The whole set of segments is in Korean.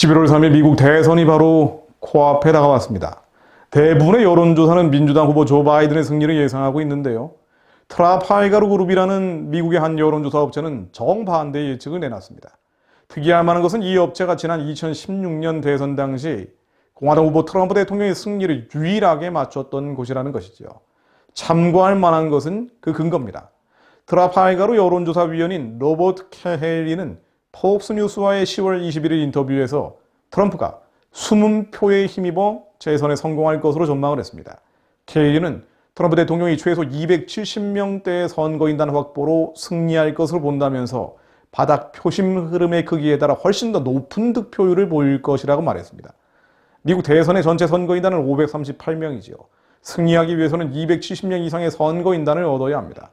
11월 3일 미국 대선이 바로 코앞에 다가왔습니다. 대부분의 여론조사는 민주당 후보 조 바이든의 승리를 예상하고 있는데요. 트라파이가르 그룹이라는 미국의 한 여론조사 업체는 정반대 예측을 내놨습니다. 특이할 만한 것은 이 업체가 지난 2016년 대선 당시 공화당 후보 트럼프 대통령의 승리를 유일하게 맞췄던 곳이라는 것이죠. 참고할 만한 것은 그 근거입니다. 트라파이가르 여론조사위원인 로버트 케헤일리는 폭스뉴스와의 10월 21일 인터뷰에서 트럼프가 숨은 표에 힘입어 재선에 성공할 것으로 전망을 했습니다. 케일리는 트럼프 대통령이 최소 270명대의 선거인단 확보로 승리할 것으로 본다면서 바닥 표심 흐름의 크기에 따라 훨씬 더 높은 득표율을 보일 것이라고 말했습니다. 미국 대선의 전체 선거인단은 538명이지요. 승리하기 위해서는 270명 이상의 선거인단을 얻어야 합니다.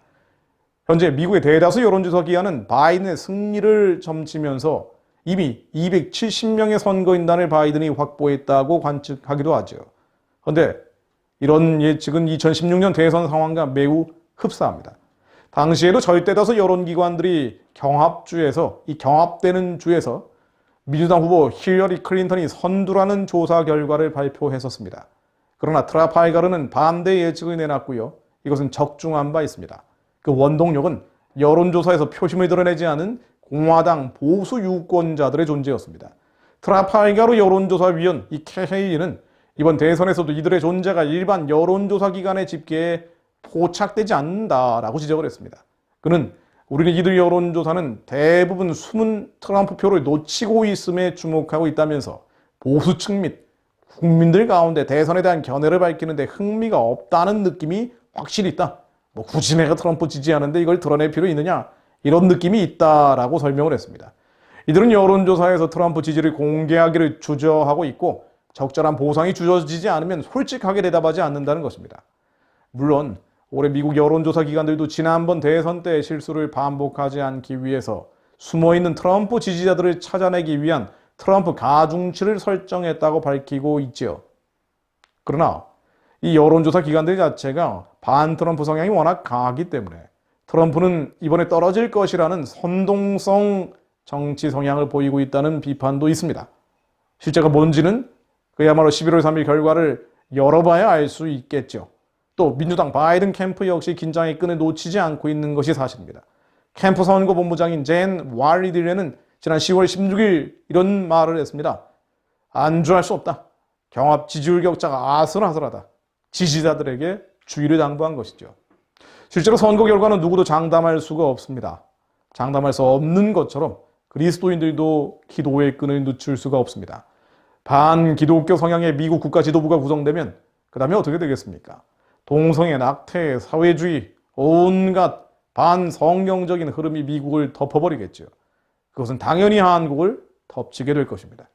현재 미국의 대다수 여론조사 기관은 바이든의 승리를 점치면서 이미 270명의 선거인단을 바이든이 확보했다고 관측하기도 하죠. 그런데 이런 예측은 2016년 대선 상황과 매우 흡사합니다. 당시에도 절대다수 여론기관들이 경합되는 주에서 민주당 후보 힐러리 클린턴이 선두라는 조사 결과를 발표했었습니다. 그러나 트라파이가르는 반대 예측을 내놨고요. 이것은 적중한 바 있습니다. 그 원동력은 여론조사에서 표심을 드러내지 않은 공화당 보수 유권자들의 존재였습니다. 트라파이가르 여론조사위원 이 케헤일리는 이번 대선에서도 이들의 존재가 일반 여론조사 기관의 집계에 포착되지 않는다라고 지적을 했습니다. 그는 우리는 이들 여론조사는 대부분 숨은 트럼프 표를 놓치고 있음에 주목하고 있다면서 보수층 및 국민들 가운데 대선에 대한 견해를 밝히는데 흥미가 없다는 느낌이 확실히 있다. 굳이 내가 트럼프 지지하는데 이걸 드러낼 필요 있느냐? 이런 느낌이 있다라고 설명을 했습니다. 이들은 여론조사에서 트럼프 지지를 공개하기를 주저하고 있고 적절한 보상이 주어지지 않으면 솔직하게 대답하지 않는다는 것입니다. 물론 올해 미국 여론조사 기관들도 지난번 대선 때의 실수를 반복하지 않기 위해서 숨어있는 트럼프 지지자들을 찾아내기 위한 트럼프 가중치를 설정했다고 밝히고 있지요. 그러나 이 여론조사 기관들 자체가 반트럼프 성향이 워낙 강하기 때문에 트럼프는 이번에 떨어질 것이라는 선동성 정치 성향을 보이고 있다는 비판도 있습니다. 실제가 뭔지는 그야말로 11월 3일 결과를 열어봐야 알 수 있겠죠. 또 민주당 바이든 캠프 역시 긴장의 끈을 놓치지 않고 있는 것이 사실입니다. 캠프 선거본부장인 젠 와리딜레는 지난 10월 16일 이런 말을 했습니다. 안주할 수 없다. 경합 지지율 격차가 아슬아슬하다. 지지자들에게 주의를 당부한 것이죠. 실제로 선거 결과는 누구도 장담할 수가 없습니다. 장담할 수 없는 것처럼 그리스도인들도 기도의 끈을 늦출 수가 없습니다. 반기독교 성향의 미국 국가 지도부가 구성되면 그 다음에 어떻게 되겠습니까? 동성애, 낙태, 사회주의, 온갖 반성경적인 흐름이 미국을 덮어버리겠죠. 그것은 당연히 한국을 덮치게 될 것입니다.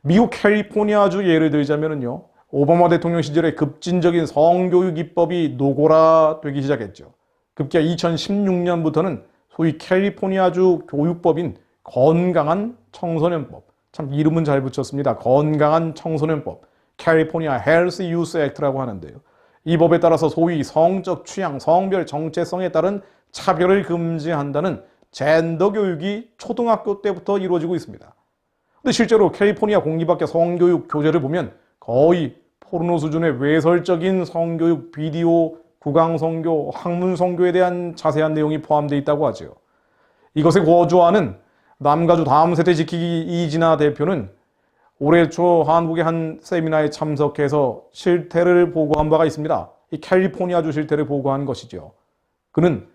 미국 캘리포니아주 예를 들자면요. 오바마 대통령 시절에 급진적인 성교육 입법이 노골화되기 시작했죠. 급기야 2016년부터는 소위 캘리포니아주 교육법인 건강한 청소년법, 참 이름은 잘 붙였습니다. 건강한 청소년법, 캘리포니아 헬스 유스 액트라고 하는데요. 이 법에 따라서 소위 성적 취향, 성별 정체성에 따른 차별을 금지한다는 젠더 교육이 초등학교 때부터 이루어지고 있습니다. 근데 실제로 캘리포니아 공립학교 성교육 교재를 보면 거의 포르노 수준의 외설적인 성교육 비디오, 구강성교, 학문성교에 대한 자세한 내용이 포함되어 있다고 하죠. 이것에 거주하는 남가주 다음 세대 지키기 이진아 대표는 올해 초 한국의 한 세미나에 참석해서 실태를 보고한 바가 있습니다. 이 캘리포니아주 실태를 보고한 것이죠. 그는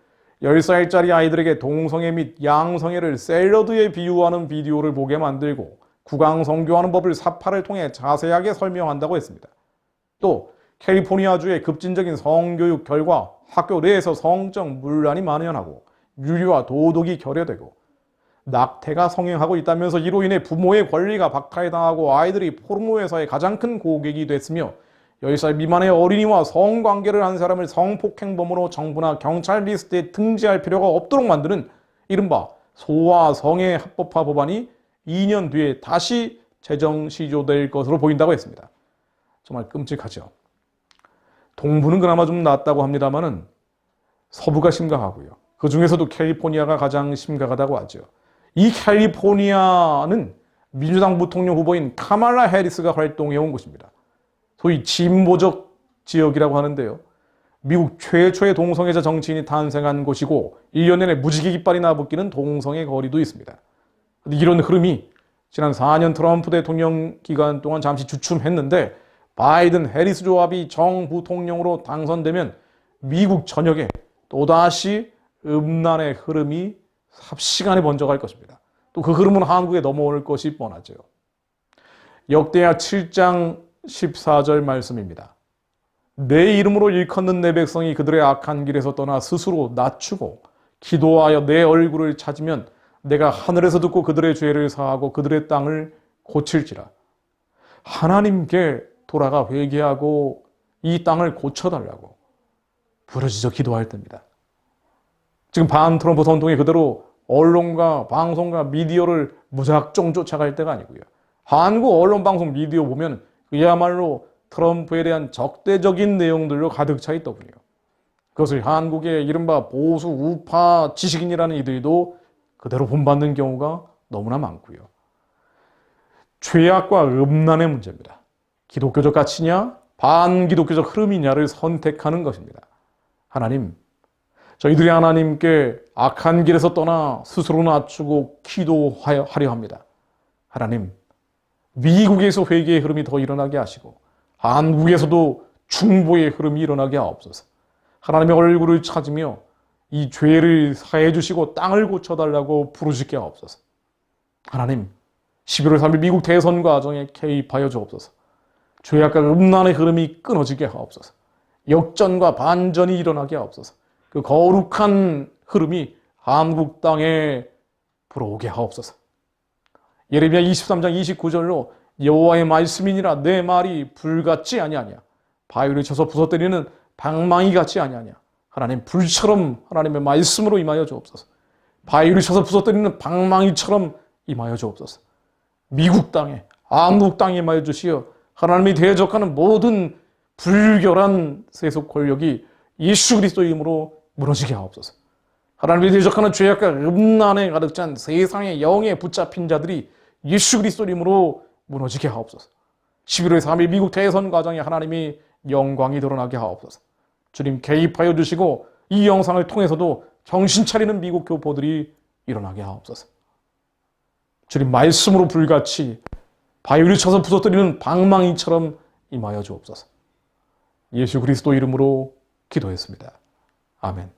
10살짜리 아이들에게 동성애 및 양성애를 샐러드에 비유하는 비디오를 보게 만들고 구강성교하는 법을 사파를 통해 자세하게 설명한다고 했습니다. 또 캘리포니아주의 급진적인 성교육 결과 학교 내에서 성적 문란이 만연하고 윤리와 도덕이 결여되고 낙태가 성행하고 있다면서 이로 인해 부모의 권리가 박탈당하고 아이들이 포르노회사의 가장 큰 고객이 됐으며 10살 미만의 어린이와 성관계를 한 사람을 성폭행범으로 정부나 경찰 리스트에 등재할 필요가 없도록 만드는 이른바 소아성애 합법화 법안이 2년 뒤에 다시 제정 시조될 것으로 보인다고 했습니다. 정말 끔찍하죠. 동부는 그나마 좀 낫다고 합니다만은 서부가 심각하고요. 그 중에서도 캘리포니아가 가장 심각하다고 하죠. 이 캘리포니아는 민주당 부통령 후보인 카말라 해리스가 활동해온 곳입니다. 소위 진보적 지역이라고 하는데요. 미국 최초의 동성애자 정치인이 탄생한 곳이고 1년 내내 무지개 깃발이 나붙기는 동성애 거리도 있습니다. 이런 흐름이 지난 4년 트럼프 대통령 기간 동안 잠시 주춤했는데 바이든 해리스 조합이 정부통령으로 당선되면 미국 전역에 또다시 음란의 흐름이 삽시간에 번져갈 것입니다. 또 그 흐름은 한국에 넘어올 것이 뻔하죠. 역대하 7장 14절 말씀입니다. 내 이름으로 일컫는 내 백성이 그들의 악한 길에서 떠나 스스로 낮추고 기도하여 내 얼굴을 찾으면 내가 하늘에서 듣고 그들의 죄를 사하고 그들의 땅을 고칠지라. 하나님께 돌아가 회개하고 이 땅을 고쳐달라고 부르짖어 기도할 때입니다. 지금 반 트럼프 선동이 그대로 언론과 방송과 미디어를 무작정 쫓아갈 때가 아니고요. 한국 언론, 방송, 미디어 보면 그야말로 트럼프에 대한 적대적인 내용들로 가득 차 있더군요. 그것을 한국의 이른바 보수 우파 지식인이라는 이들도 그대로 본받는 경우가 너무나 많고요. 죄악과 음란의 문제입니다. 기독교적 가치냐 반기독교적 흐름이냐를 선택하는 것입니다. 하나님, 저희들이 하나님께 악한 길에서 떠나 스스로 낮추고 기도하려 합니다. 하나님, 미국에서 회개의 흐름이 더 일어나게 하시고 한국에서도 중보의 흐름이 일어나게 하옵소서. 하나님의 얼굴을 찾으며 이 죄를 사해 주시고 땅을 고쳐달라고 부르짖게 하옵소서. 하나님, 11월 3일 미국 대선 과정에 개입하여 주옵소서. 죄악과 음란의 흐름이 끊어지게 하옵소서. 역전과 반전이 일어나게 하옵소서. 그 거룩한 흐름이 한국 땅에 불어오게 하옵소서. 예레미야 23장 29절로 여호와의 말씀이니라 내 말이 불같지 아니하냐. 바위를 쳐서 부서뜨리는 방망이 같지 아니하냐. 하나님, 불처럼 하나님의 말씀으로 임하여 주옵소서. 바위를 쳐서 부서뜨리는 방망이처럼 임하여 주옵소서. 미국 땅에, 한국 땅에 임하여 주시어 하나님이 대적하는 모든 불결한 세속 권력이 예수 그리스도의 이름으로 무너지게 하옵소서. 하나님이 대적하는 죄악과 음란에 가득 찬 세상의 영에 붙잡힌 자들이 예수 그리스도의 이름으로 무너지게 하옵소서. 11월 3일 미국 대선 과정에 하나님이 영광이 드러나게 하옵소서. 주님 개입하여 주시고 이 영상을 통해서도 정신 차리는 미국 교포들이 일어나게 하옵소서. 주님 말씀으로 불같이 바위를 쳐서 부서뜨리는 방망이처럼 임하여 주옵소서. 예수 그리스도 이름으로 기도했습니다. 아멘.